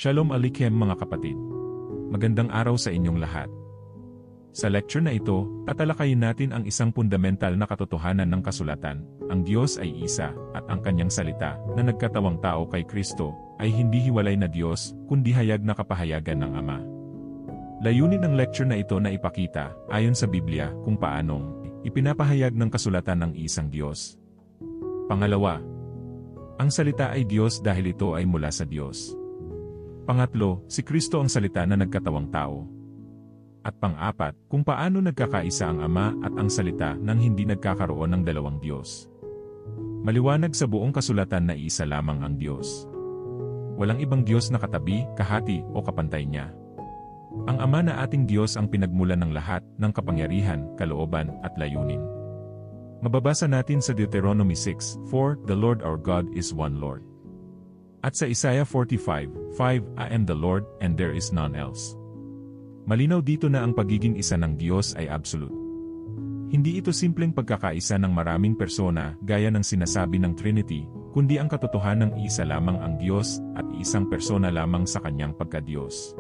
Shalom Aleichem mga kapatid. Magandang araw sa inyong lahat. Sa lecture na ito, tatalakayin natin ang isang fundamental na katotohanan ng kasulatan. Ang Diyos ay isa, at ang kanyang salita, na nagkatawang tao kay Kristo, ay hindi hiwalay na Diyos, kundi hayag na kapahayagan ng Ama. Layunin ng lecture na ito na ipakita, ayon sa Biblia, kung paanong ipinapahayag ng kasulatan ng isang Diyos. Pangalawa, ang salita ay Diyos dahil ito ay mula sa Diyos. Pangatlo, si Kristo ang salita na nagkatawang tao. At pang-apat, kung paano nagkakaisa ang Ama at ang salita nang hindi nagkakaroon ng dalawang Diyos. Maliwanag sa buong kasulatan na isa lamang ang Diyos. Walang ibang Diyos na katabi, kahati o kapantay niya. Ang Ama na ating Diyos ang pinagmulan ng lahat ng kapangyarihan, kalooban at layunin. Mababasa natin sa Deuteronomy 6:4, "The Lord our God is one Lord." At sa Isaiah 45:5, "I am the Lord, and there is none else." Malinaw dito na ang pagiging isa ng Diyos ay absolute. Hindi ito simpleng pagkakaisa ng maraming persona gaya ng sinasabi ng Trinity, kundi ang katotohanan ng isa lamang ang Diyos at isang persona lamang sa kanyang pagka-Diyos.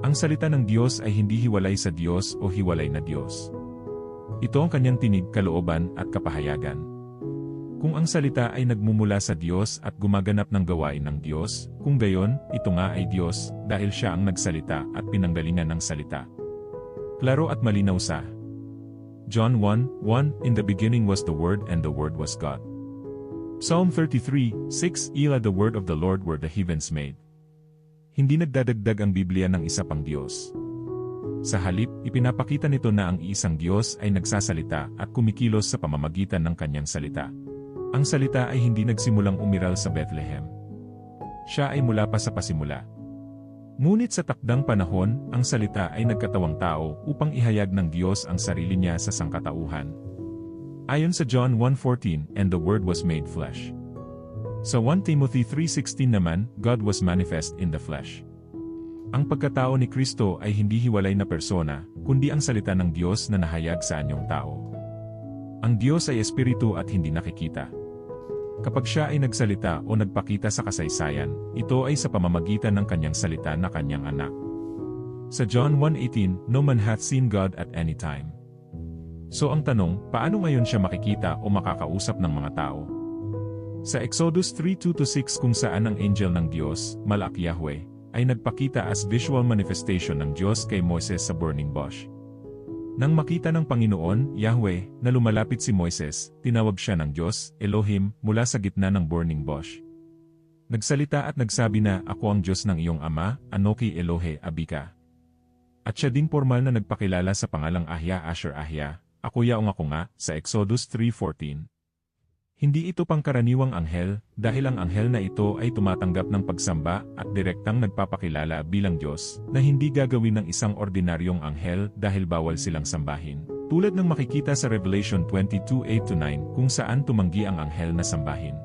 Ang salita ng Diyos ay hindi hiwalay sa Diyos o hiwalay na Diyos. Ito ang kanyang tinig, kalooban at kapahayagan. Kung ang salita ay nagmumula sa Diyos at gumaganap ng gawain ng Diyos, kung gayon, ito nga ay Diyos dahil siya ang nagsalita at pinanggalingan ng salita. Klaro at malinaw sa John 1:1, "In the beginning was the Word, and the Word was God." Psalm 33:6, "Ela the word of the Lord were the heavens made." Hindi nagdadagdag ang Biblia ng isa pang Diyos. Sa halip, ipinapakita nito na ang isang Diyos ay nagsasalita at kumikilos sa pamamagitan ng kanyang salita. Ang salita ay hindi nagsimulang umiral sa Bethlehem. Siya ay mula pa sa pasimula. Ngunit sa takdang panahon, ang salita ay nagkatawang tao upang ihayag ng Diyos ang sarili niya sa sangkatauhan. Ayon sa John 1:14, "And the Word was made flesh." Sa 1 Timothy 3:16 naman, "God was manifest in the flesh." Ang pagkatao ni Kristo ay hindi hiwalay na persona, kundi ang salita ng Diyos na nahayag sa anyong tao. Ang Diyos ay espiritu at hindi nakikita. Kapag siya ay nagsalita o nagpakita sa kasaysayan, ito ay sa pamamagitan ng kanyang salita na kanyang anak. Sa John 1:18, "No man hath seen God at any time." So ang tanong, paano ngayon siya makikita o makakausap ng mga tao? Sa Exodus 3:2-6 kung saan ang angel ng Diyos, Malak Yahweh, ay nagpakita as visual manifestation ng Diyos kay Moises sa burning bush. Nang makita ng Panginoon, Yahweh, na lumalapit si Moises, tinawag siya ng Diyos, Elohim, mula sa gitna ng burning bush. Nagsalita at nagsabi na, "Ako ang Diyos ng iyong ama, Anoki Elohe Abika." At siya ding formal na nagpakilala sa pangalang Ahya Asher Ahya, "Ako yaong ako nga," sa Exodus 3:14. Hindi ito pangkaraniwang anghel, dahil ang anghel na ito ay tumatanggap ng pagsamba at direktang nagpapakilala bilang Diyos, na hindi gagawin ng isang ordinaryong anghel dahil bawal silang sambahin. Tulad ng makikita sa Revelation 22:8-9 kung saan tumanggi ang anghel na sambahin.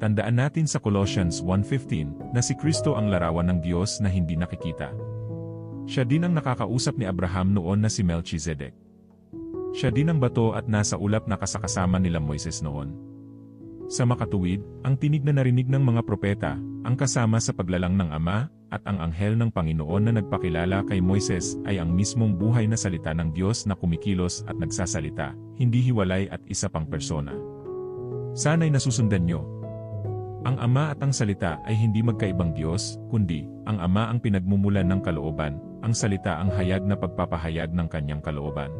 Tandaan natin sa Colossians 1:15 na si Kristo ang larawan ng Diyos na hindi nakikita. Siya din ang nakakausap ni Abraham noon na si Melchizedek. Siya din ang bato at nasa ulap na kasakasama nila Moises noon. Sa makatuwid, ang tinig na narinig ng mga propeta, ang kasama sa paglalang ng Ama, at ang anghel ng Panginoon na nagpakilala kay Moises ay ang mismong buhay na salita ng Diyos na kumikilos at nagsasalita, hindi hiwalay at isa pang persona. Sana'y nasusundan nyo. Ang Ama at ang salita ay hindi magkaibang Diyos, kundi, ang Ama ang pinagmumulan ng kalooban, ang salita ang hayag na pagpapahayag ng kanyang kalooban.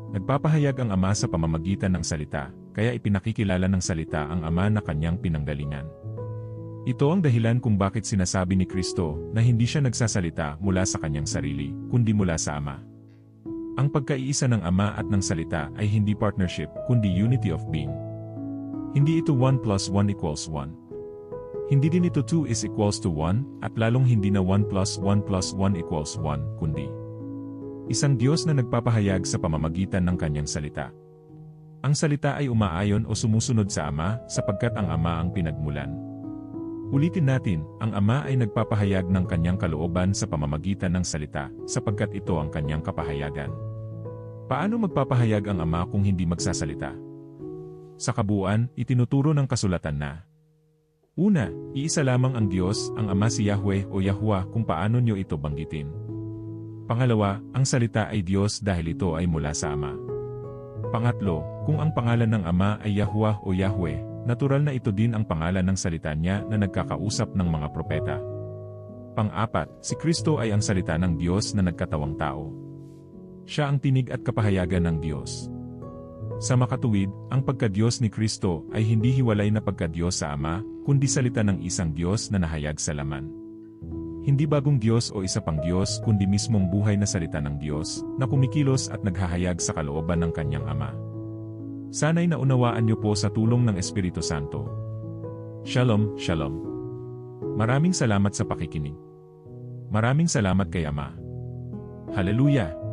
Nagpapahayag ang Ama sa pamamagitan ng salita, kaya ipinakikilala ng salita ang Ama na kanyang pinanggalingan. Ito ang dahilan kung bakit sinasabi ni Kristo na hindi siya nagsasalita mula sa kanyang sarili, kundi mula sa Ama. Ang pagkaiisa ng Ama at ng salita ay hindi partnership, kundi unity of being. Hindi ito 1 + 1 = 1. Hindi din ito 2 = 1, at lalong hindi na 1 + 1 + 1 = 1, kundi isang Diyos na nagpapahayag sa pamamagitan ng kanyang salita. Ang salita ay umaayon o sumusunod sa Ama sapagkat ang Ama ang pinagmulan. Ulitin natin, ang Ama ay nagpapahayag ng kanyang kalooban sa pamamagitan ng salita sapagkat ito ang kanyang kapahayagan. Paano magpapahayag ang Ama kung hindi magsasalita? Sa kabuuan, itinuturo ng kasulatan na Una, iisa lamang ang Diyos, ang Ama si Yahweh o Yahuwah kung paano nyo ito banggitin. Pangalawa, ang salita ay Diyos dahil ito ay mula sa Ama. Pangatlo, kung ang pangalan ng Ama ay Yahuwah o Yahweh, natural na ito din ang pangalan ng salita niya na nagkakausap ng mga propeta. Pang-apat, si Kristo ay ang salita ng Diyos na nagkatawang tao. Siya ang tinig at kapahayagan ng Diyos. Sa makatuwid, ang pagka-Diyos ni Kristo ay hindi hiwalay na pagka-Diyos sa Ama, kundi salita ng isang Diyos na nahayag sa laman. Hindi bagong Diyos o isa pang Diyos kundi mismong buhay na salita ng Diyos, na kumikilos at naghahayag sa kalooban ng kanyang Ama. Sana'y naunawaan niyo po sa tulong ng Espiritu Santo. Shalom, Shalom. Maraming salamat sa pakikinig. Maraming salamat kay Ama. Hallelujah!